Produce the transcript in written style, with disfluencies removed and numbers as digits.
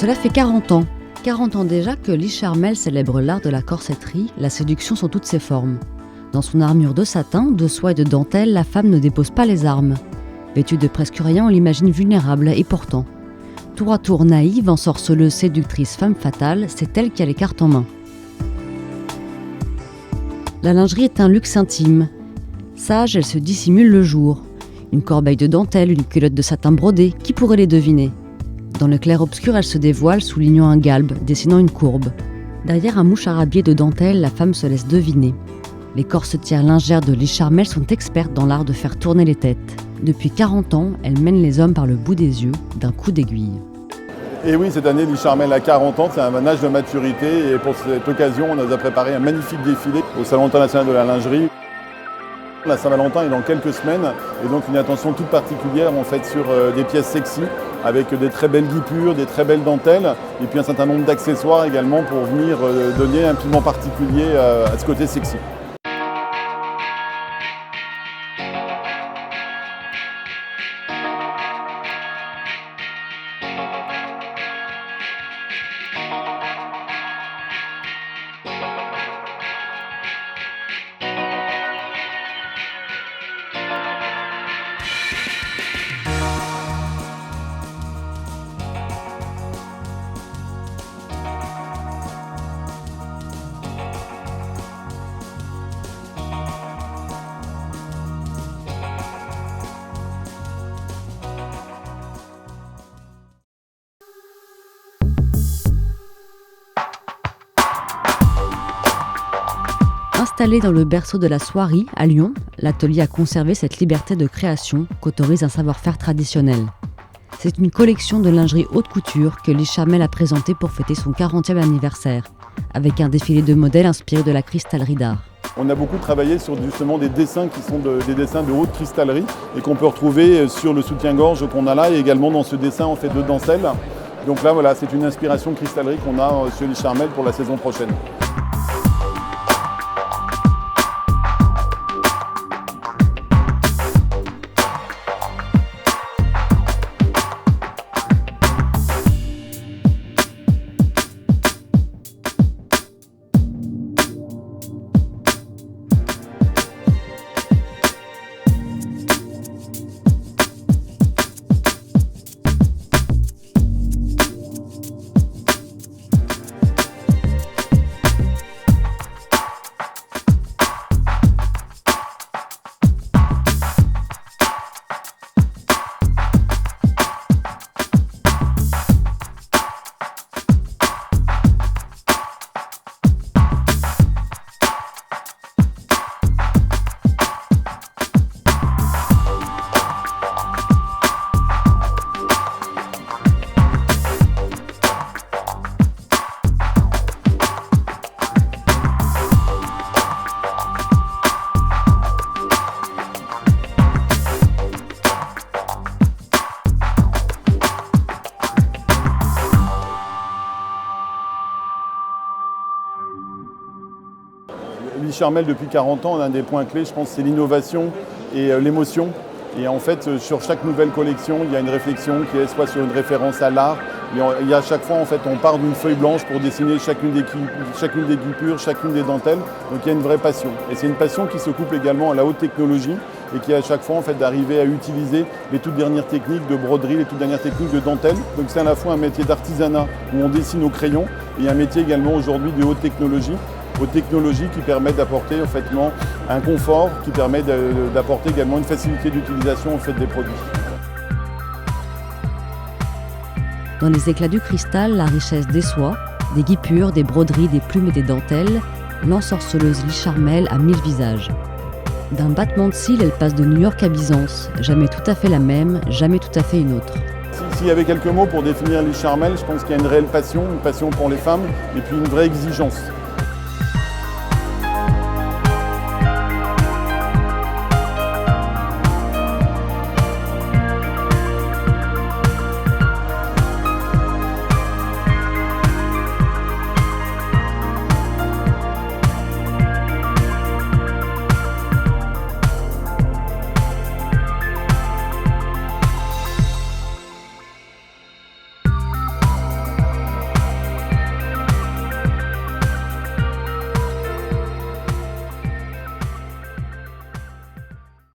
Cela fait 40 ans. 40 ans déjà que Lee Charmel célèbre l'art de la corsetterie, la séduction sous toutes ses formes. Dans son armure de satin, de soie et de dentelle, la femme ne dépose pas les armes. Vêtue de presque rien, on l'imagine vulnérable et pourtant. Tour à tour naïve, ensorceleuse, séductrice, femme fatale, c'est elle qui a les cartes en main. La lingerie est un luxe intime. Sage, elle se dissimule le jour. Une corbeille de dentelle, une culotte de satin brodé, qui pourrait les deviner ? Dans le clair-obscur, elle se dévoile, soulignant un galbe, dessinant une courbe. Derrière un moucharabier de dentelle, la femme se laisse deviner. Les corsetières lingères de Lee Charmel sont expertes dans l'art de faire tourner les têtes. Depuis 40 ans, elle mène les hommes par le bout des yeux, d'un coup d'aiguille. Et oui, cette année, Lee Charmel a 40 ans, c'est un âge de maturité. Et pour cette occasion, on nous a préparé un magnifique défilé au Salon international de la lingerie. La Saint-Valentin est dans quelques semaines, et donc une attention toute particulière en fait sur des pièces sexy, avec des très belles guipures, des très belles dentelles, et puis un certain nombre d'accessoires également pour venir donner un piment particulier à ce côté sexy. Installé dans le berceau de la soierie, à Lyon, l'atelier a conservé cette liberté de création qu'autorise un savoir-faire traditionnel. C'est une collection de lingerie haute couture que Lee Charmel a présentée pour fêter son 40e anniversaire, avec un défilé de modèles inspirés de la cristallerie d'art. On a beaucoup travaillé sur justement des dessins qui sont des dessins de haute cristallerie et qu'on peut retrouver sur le soutien-gorge qu'on a là et également dans ce dessin en fait de dentelle. Donc là, voilà, c'est une inspiration cristallerie qu'on a chez Lee Charmel pour la saison prochaine. Lee Charmel, depuis 40 ans, un des points clés, je pense, c'est l'innovation et l'émotion. Et en fait, sur chaque nouvelle collection, il y a une réflexion qui est soit sur une référence à l'art. Il y a à chaque fois, en fait, on part d'une feuille blanche pour dessiner chacune des guipures, chacune des dentelles. Donc il y a une vraie passion. Et c'est une passion qui se couple également à la haute technologie et qui est à chaque fois en fait, d'arriver à utiliser les toutes dernières techniques de broderie, les toutes dernières techniques de dentelle. Donc c'est à la fois un métier d'artisanat où on dessine au crayon et un métier également aujourd'hui de haute technologie qui permettent d'apporter en fait, un confort, qui permet d'apporter également une facilité d'utilisation en fait, des produits. Dans les éclats du cristal, la richesse des soies, des guipures, des broderies, des plumes et des dentelles, l'ensorceleuse Lee Charmel a 1000 visages. D'un battement de cils, elle passe de New York à Byzance, jamais tout à fait la même, jamais tout à fait une autre. S'il y avait quelques mots pour définir Lee Charmel, je pense qu'il y a une réelle passion pour les femmes et puis une vraie exigence.